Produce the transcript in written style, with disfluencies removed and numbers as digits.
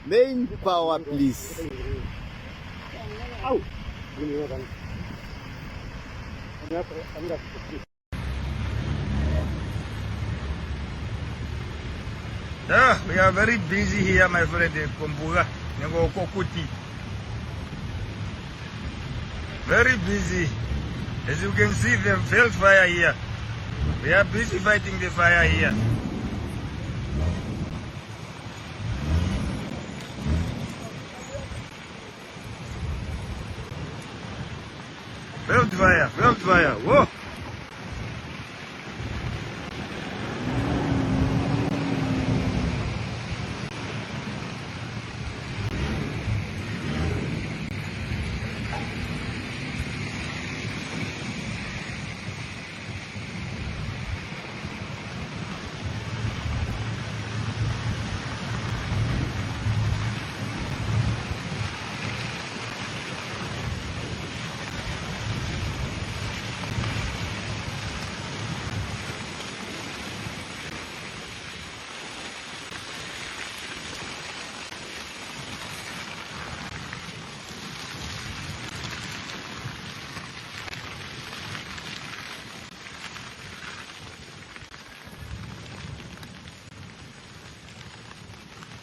main power please. Yeah, we are very busy here, my friend, in Kumbuga, Kokuti. Very busy. As you can see, the field fire here. We are busy fighting the fire here. Field fire, whoa!